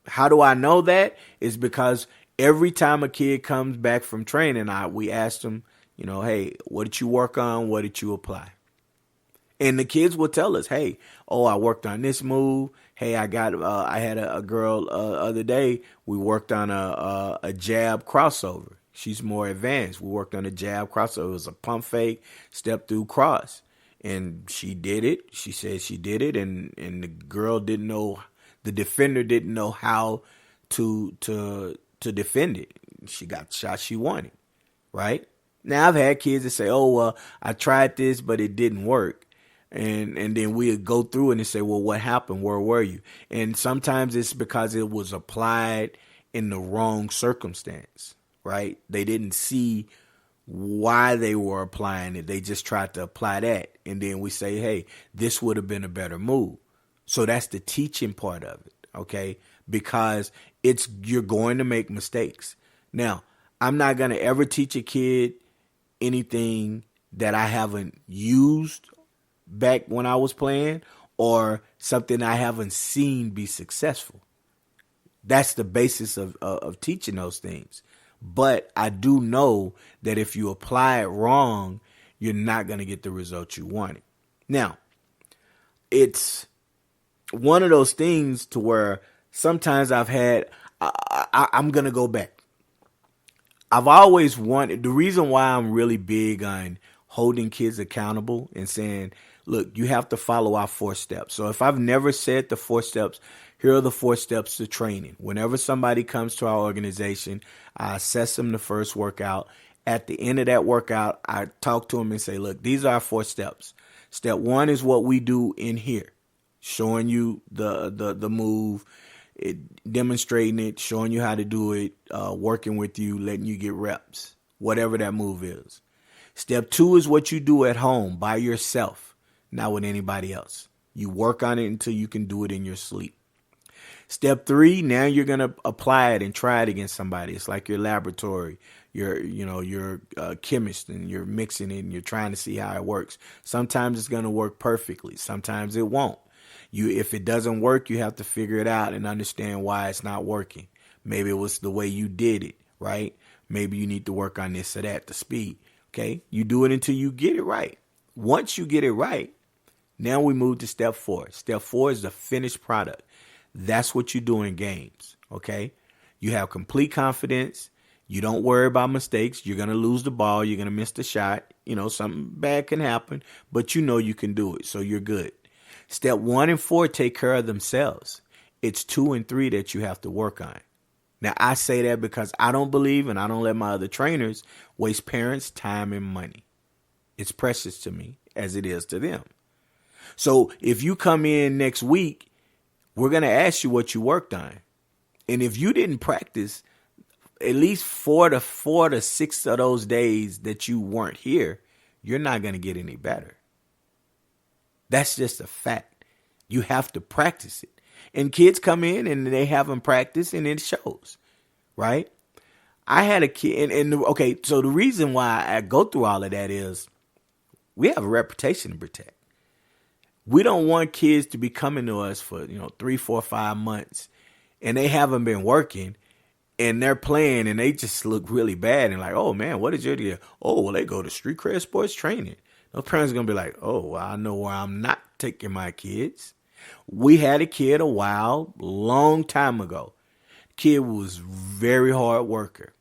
How do I know that? It's because every time a kid comes back from training, we ask them, hey, what did you work on? What did you apply? And the kids will tell us, hey, I worked on this move. Hey, I had a girl other day. We worked on a jab crossover. She's more advanced. We worked on a jab crossover. It was a pump fake, step through cross. And she did it. She said she did it. And the girl didn't know, the defender didn't know how to defend it. She got the shot she wanted, right? Now, I've had kids that say, I tried this, but it didn't work. And then we go through it and say, well, what happened? Where were you? And sometimes it's because it was applied in the wrong circumstance, right? They didn't see why they were applying it. They just tried to apply that. And then we say, hey, this would have been a better move. So that's the teaching part of it, okay? Because you're going to make mistakes. Now, I'm not going to ever teach a kid anything that I haven't used back when I was playing or something I haven't seen be successful. That's the basis of teaching those things. But I do know that if you apply it wrong, you're not going to get the result you wanted. Now, it's one of those things to where sometimes I'm going to go back. I've always wanted, the reason why I'm really big on holding kids accountable and saying, look, you have to follow our 4 steps. So if I've never said the 4 steps, here are the 4 steps to training. Whenever somebody comes to our organization, I assess them the first workout. At the end of that workout, I talk to them and say, look, these are our 4 steps. Step 1 is what we do in here, showing you the move, demonstrating it, showing you how to do it, working with you, letting you get reps, whatever that move is. Step 2 is what you do at home by yourself, not with anybody else. You work on it until you can do it in your sleep. Step 3, now you're going to apply it and try it against somebody. It's like your laboratory. You're a chemist and you're mixing it and you're trying to see how it works. Sometimes it's going to work perfectly. Sometimes it won't. If it doesn't work, you have to figure it out and understand why it's not working. Maybe it was the way you did it, right? Maybe you need to work on this or that, the speed. Okay, you do it until you get it right. Once you get it right, now we move to step 4. Step 4 is the finished product. That's what you do in games, okay? You have complete confidence. You don't worry about mistakes. You're going to lose the ball. You're going to miss the shot. Something bad can happen, but you know you can do it, so you're good. Step 1 and 4 take care of themselves. It's 2 and 3 that you have to work on. Now, I say that because I don't believe and I don't let my other trainers waste parents' time and money. It's precious to me as it is to them. So if you come in next week, we're going to ask you what you worked on. And if you didn't practice at least 4 to 6 of those days that you weren't here, you're not going to get any better. That's just a fact. You have to practice it. And kids come in and they haven't practiced and it shows, right? I had a kid, okay, so the reason why I go through all of that is we have a reputation to protect. We don't want kids to be coming to us for 3, 4, 5 months, and they haven't been working, and they're playing, and they just look really bad, and like, oh man, what is your deal? Oh, well, they go to Street Cred Sports Training. Those parents are gonna be like, oh, well, I know where I'm not taking my kids. We had a kid a long time ago. Kid was very hard worker.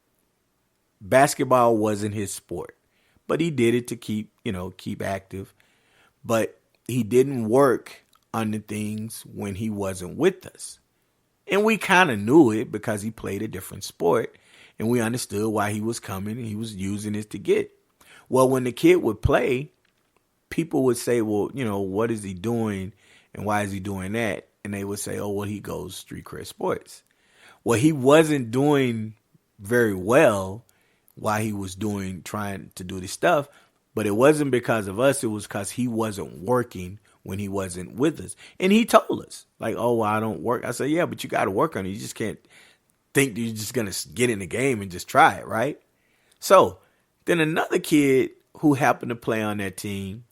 Basketball wasn't his sport, but he did it to keep active. But he didn't work on the things when he wasn't with us. And we kind of knew it because he played a different sport, and we understood why he was coming and he was using it to get. Well, when the kid would play, people would say, well, what is he doing and why is he doing that? And they would say, oh, well, he goes Street Cred Sports. Well, he wasn't doing very well while he was trying to do this stuff, but it wasn't because of us. It was because he wasn't working when he wasn't with us. And he told us, like, oh, well, I don't work. I said, yeah, but you got to work on it. You just can't think that you're just going to get in the game and just try it, right? So then another kid who happened to play on that team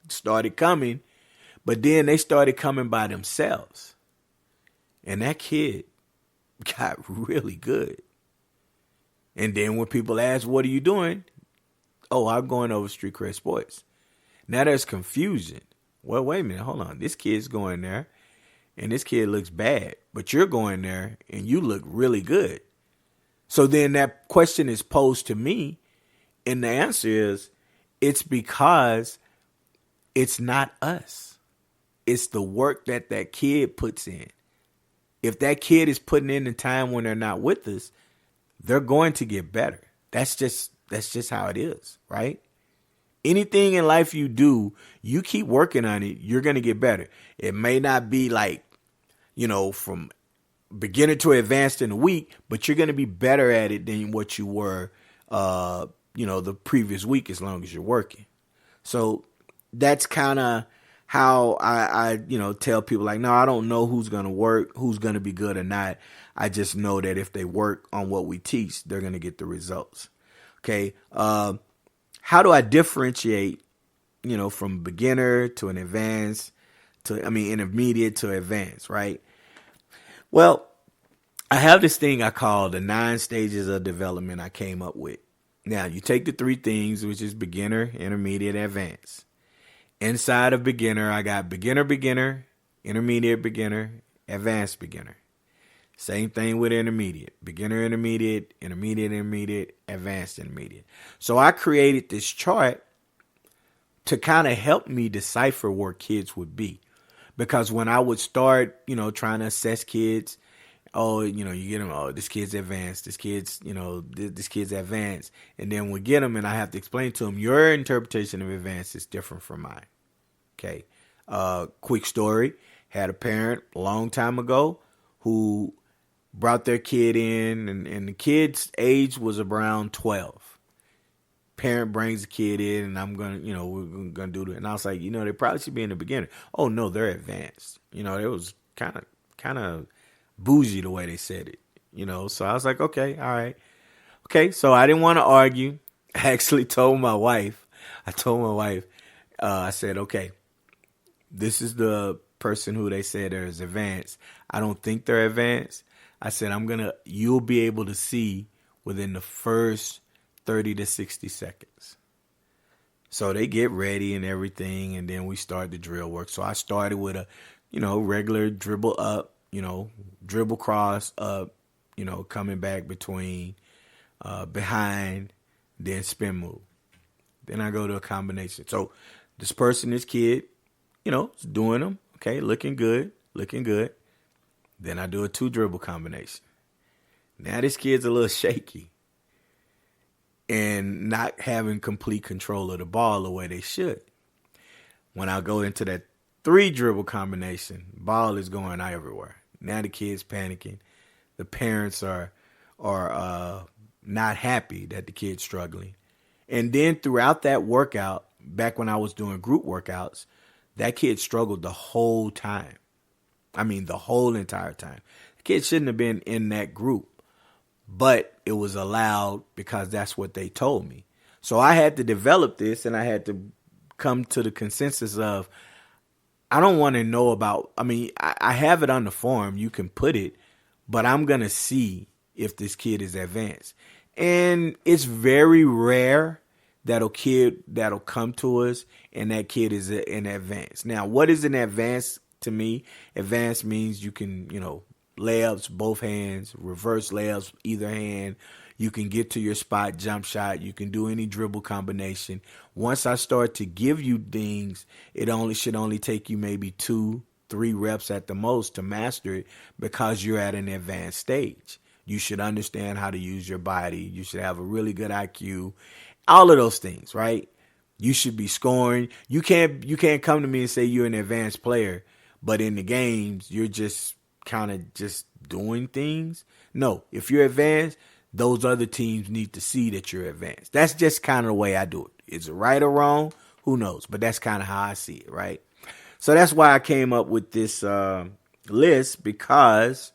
started coming, but then they started coming by themselves. And that kid got really good. And then when people ask, what are you doing? Oh, I'm going over Street Cred Sports. Now there's confusion. Well, wait a minute, hold on. This kid's going there, and this kid looks bad, but you're going there, and you look really good. So then that question is posed to me, and the answer is, it's because it's not us. It's the work that kid puts in. If that kid is putting in the time when they're not with us, they're going to get better. That's just how it is, right? Anything in life you do, you keep working on it, you're going to get better. It may not be like, from beginner to advanced in a week, but you're going to be better at it than what you were, the previous week as long as you're working. So that's kind of how I tell people, like, no, I don't know who's going to work, who's going to be good or not. I just know that if they work on what we teach, they're going to get the results. Okay. How do I differentiate, from beginner to an advanced intermediate to advanced, right? Well, I have this thing I call the 9 stages of development I came up with. Now, you take the 3 things, which is beginner, intermediate, advanced. Inside of beginner, I got beginner, intermediate, advanced beginner. Same thing with intermediate. Beginner, intermediate, advanced intermediate. So I created this chart to kind of help me decipher where kids would be. Because when I would start, trying to assess kids, you get them, this kid's advanced, this kid's advanced. And then we get them and I have to explain to them, your interpretation of advanced is different from mine. Okay. Quick story. Had a parent a long time ago who brought their kid in, and the kid's age was around 12. Parent brings the kid in, and we're gonna do it. And I was like, they probably should be in the beginner. Oh no, they're advanced. It was kind of bougie the way they said it. So I was like, okay, all right, okay. So I didn't want to argue. I actually told my wife. I said, okay, this is the person who they said is advanced. I don't think they're advanced. I said, you'll be able to see within the first 30 to 60 seconds. So they get ready and everything, and then we start the drill work. So I started with a, regular dribble up, dribble cross up, coming back between, behind, then spin move. Then I go to a combination. So this kid, is doing them. Okay, looking good. Then I do a 2 dribble combination. Now this kid's a little shaky and not having complete control of the ball the way they should. When I go into that 3 dribble combination, ball is going everywhere. Now the kid's panicking. The parents are not happy that the kid's struggling. And then throughout that workout, back when I was doing group workouts, that kid struggled the whole time. I mean, the whole entire time. The kid shouldn't have been in that group. but it was allowed because that's what they told me. So I had to develop this, and I had to come to the consensus of, I don't want to know about, I have it on the form. You can put it, but I'm going to see if this kid is advanced. And it's very rare that a kid that'll come to us and that kid is in advance. Now, what is an advance to me? Advance means you can, layups, both hands, reverse layups, either hand. You can get to your spot, jump shot. You can do any dribble combination. Once I start to give you things, it should only take you maybe 2-3 reps at the most to master it, because you're at an advanced stage. You should understand how to use your body. You should have a really good IQ. All of those things, right? You should be scoring. You can't come to me and say you're an advanced player, but in the games you're just kind of just doing things. No, if you're advanced, those other teams need to see that you're advanced. That's just kind of the way I do it. Is it right or wrong? Who knows? But that's kind of how I see it, right? So that's why I came up with this list, because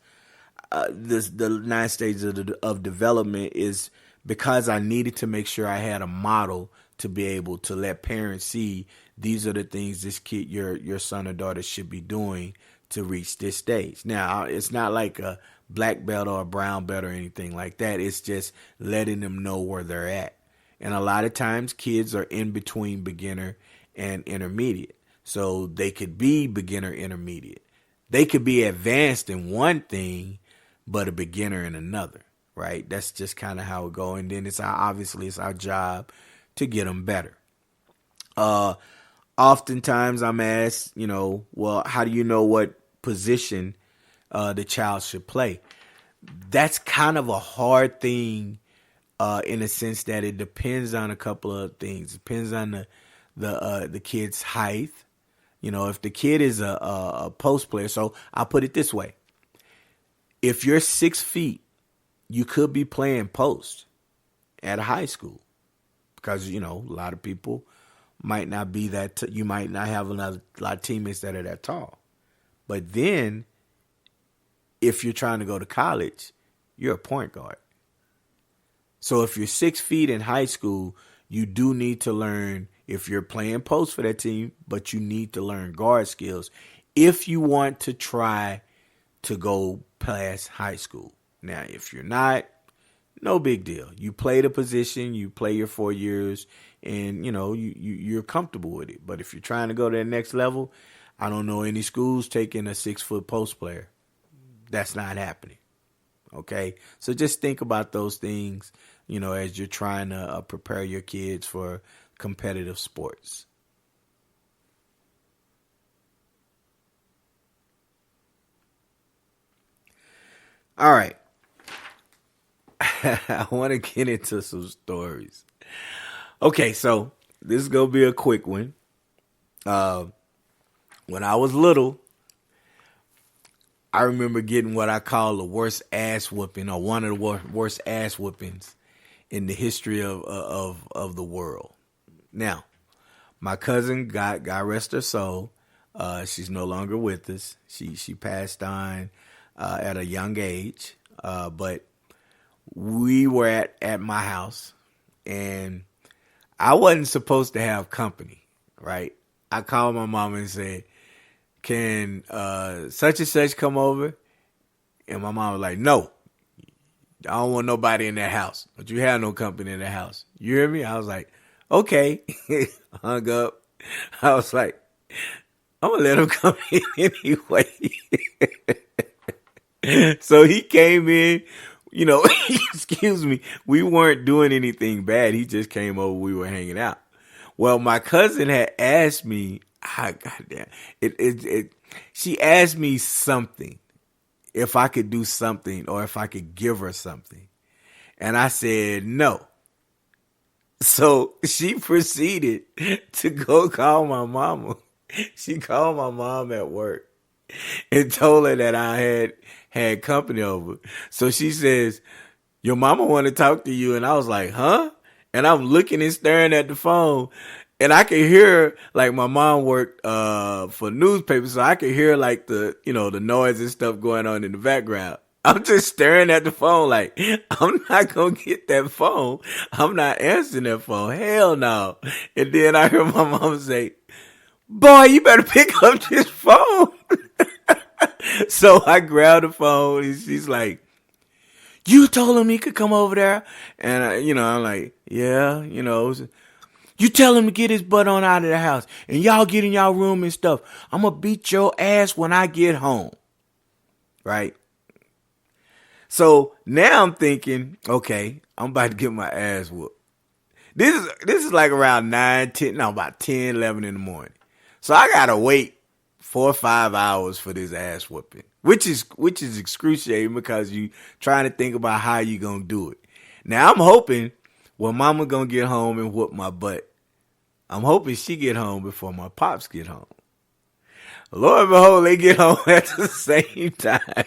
the 9 stages of development is because I needed to make sure I had a model to be able to let parents see these are the things this kid, your son or daughter, should be doing to reach this stage. Now, it's not like a black belt or a brown belt or anything like that. It's just letting them know where they're at. And a lot of times kids are in between beginner and intermediate. So they could be beginner intermediate. They could be advanced in one thing, but a beginner in another, right? That's just kind of how it goes. And then it's our job to get them better. Oftentimes I'm asked, well, how do you know what position the child should play? That's kind of a hard thing in a sense that it depends on a couple of things. It depends on the kid's height. If the kid is a post player, so I'll put it this way. If you're 6 feet, you could be playing post at a high school, because, a lot of people might not be that, you might not have a lot of teammates that are that tall. But then if you're trying to go to college, you're a point guard. So if you're 6 feet in high school, you do need to learn, if you're playing post for that team, but you need to learn guard skills if you want to try to go past high school. Now, if you're not, no big deal. You play the position, you play your 4 years, and you're comfortable with it. But if you're trying to go to the next level, I don't know any schools taking a 6-foot post player. That's not happening. Okay, so just think about those things, as you're trying to prepare your kids for competitive sports. All right. I want to get into some stories. Okay, so this is going to be a quick one. When I was little, I remember getting what I call the worst ass whooping, or one of the worst ass whoopings in the history of the world. Now, my cousin, God rest her soul, she's no longer with us. She passed on at a young age, but we were at my house, and I wasn't supposed to have company, right? I called my mom and said, can such and such come over? And my mom was like, no, I don't want nobody in that house. But you have no company in the house. You hear me? I was like, okay. Hung up. I was like, I'm going to let him come in anyway. So he came in, excuse me, we weren't doing anything bad. He just came over. We were hanging out. Well, my cousin had asked me, goddamn, she asked me something, if I could do something or if I could give her something. And I said no. So she proceeded to go call my mama. She called my mom at work and told her that I had company over. So she says, your mama want to talk to you. And I was like, huh? And I'm looking and staring at the phone. And I could hear, like, my mom worked for newspapers, so I could hear, like, the noise and stuff going on in the background. I'm just staring at the phone like, I'm not going to get that phone. I'm not answering that phone. Hell no. And then I heard my mom say, boy, you better pick up this phone. So I grabbed the phone and she's like, you told him he could come over there? And, I'm like, yeah, you tell him to get his butt on out of the house and y'all get in y'all room and stuff. I'm going to beat your ass when I get home. Right? So now I'm thinking, okay, I'm about to get my ass whooped. This is like around 10, about 10, 11 in the morning. So I got to wait 4 or 5 hours for this ass whooping, which is excruciating because you trying to think about how you going to do it. Now I'm hoping, mama going to get home and whoop my butt. I'm hoping she get home before my pops get home. Lord and behold, they get home at the same time.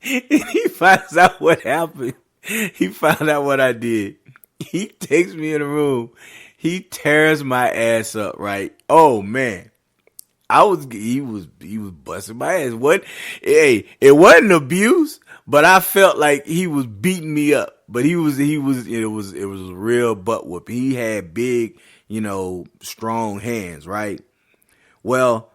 He finds out what happened. He found out what I did. He takes me in the room. He tears my ass up, right? Oh man. He was busting my ass. It wasn't abuse, but I felt like he was beating me up. But it was a real butt whooping. He had big, strong hands, right? Well,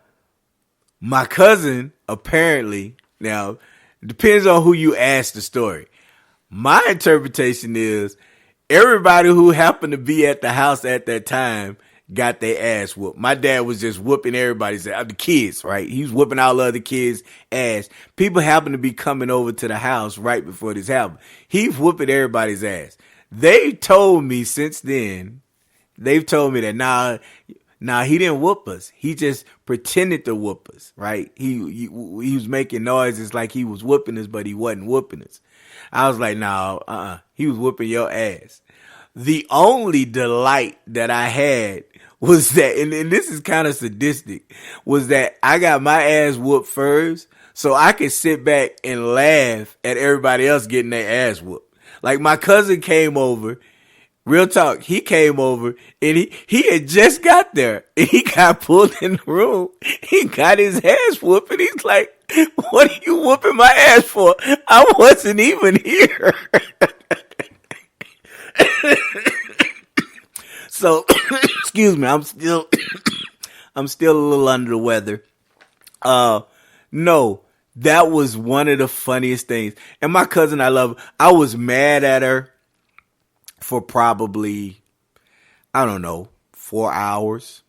my cousin apparently, now it depends on who you ask the story. My interpretation is everybody who happened to be at the house at that time got their ass whooped. My dad was just whooping everybody's ass, the kids, right? He was whooping all the other kids' ass. People happened to be coming over to the house right before this happened. He's whooping everybody's ass. They told me since then, that nah, he didn't whoop us. He just pretended to whoop us, right? He was making noises like he was whooping us, but he wasn't whooping us. I was like, no, he was whooping your ass. The only delight that I had was that, and this is kind of sadistic, was that I got my ass whooped first so I could sit back and laugh at everybody else getting their ass whooped. Like my cousin came over, real talk, he came over and he had just got there and he got pulled in the room. He got his ass whooped and he's like, what are you whooping my ass for? I wasn't even here. So, excuse me, I'm still a little under the weather. No, that was one of the funniest things. And my cousin, I love her. I was mad at her for probably, 4 hours.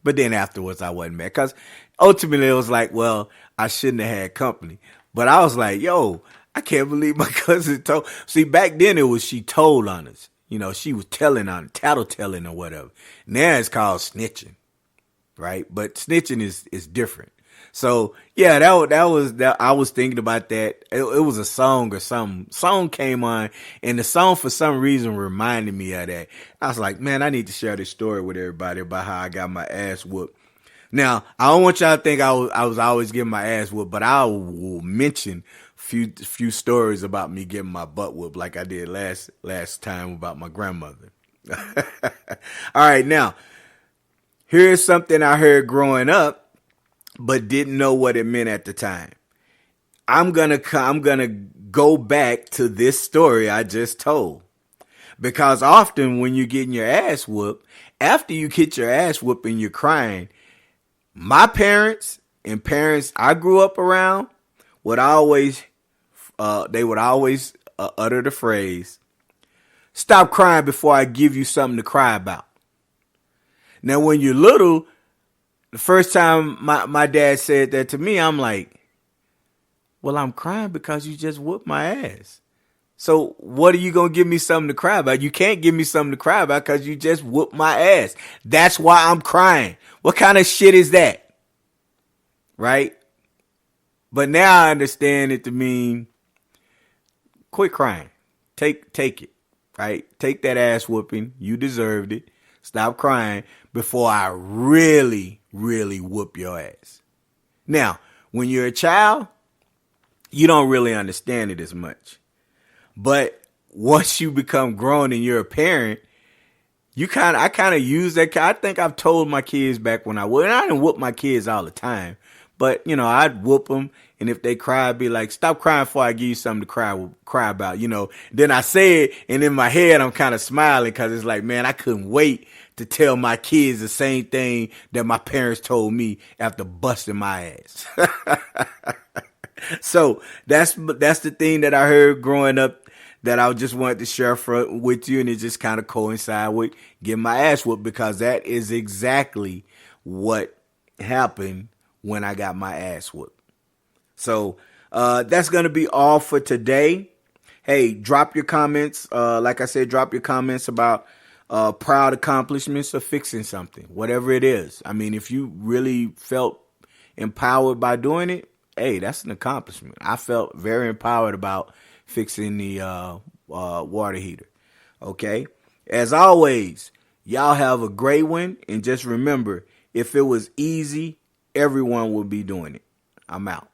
But then afterwards, I wasn't mad because ultimately it was like, well, I shouldn't have had company. But I was like, yo, I can't believe my cousin told. See, back then she told on us. She was telling on, tattletelling or whatever. Now it's called snitching, right? But snitching is different. So yeah, that I was thinking about that. It was a song or something. Song came on, and the song for some reason reminded me of that. I was like, man, I need to share this story with everybody about how I got my ass whooped. Now, I don't want y'all to think I was always getting my ass whooped, but I will mention few stories about me getting my butt whooped like I did last time about my grandmother. All right, now, here's something I heard growing up, but didn't know what it meant at the time. I'm gonna go back to this story I just told. Because often when you're getting your ass whooped, after you get your ass whooped and you're crying, my parents and parents I grew up around would always utter the phrase, "Stop crying before I give you something to cry about." Now, when you're little, the first time my dad said that to me, I'm like, well, I'm crying because you just whooped my ass. So what are you going to give me something to cry about? You can't give me something to cry about because you just whooped my ass. That's why I'm crying. What kind of shit is that? Right? But now I understand it to mean quit crying. Take it. Right? Take that ass whooping. You deserved it. Stop crying before I really, really whoop your ass. Now, when you're a child, you don't really understand it as much. But once you become grown and you're a parent, I kind of use that. I think I've told my kids back when I didn't whoop my kids all the time, But, I'd whoop them. And if they cry, I'd be like, stop crying before I give you something to cry about, Then I say it, and in my head, I'm kind of smiling because it's like, man, I couldn't wait to tell my kids the same thing that my parents told me after busting my ass. So that's the thing that I heard growing up that I just wanted to share with you, and it just kind of coincide with getting my ass whooped, because that is exactly what happened when I got my ass whooped. So that's going to be all for today. Hey, drop your comments. Like I said, drop your comments about proud accomplishments of fixing something, whatever it is. I mean, if you really felt empowered by doing it, hey, that's an accomplishment. I felt very empowered about fixing the water heater. Okay? As always, y'all have a great one. And just remember, if it was easy, everyone would be doing it. I'm out.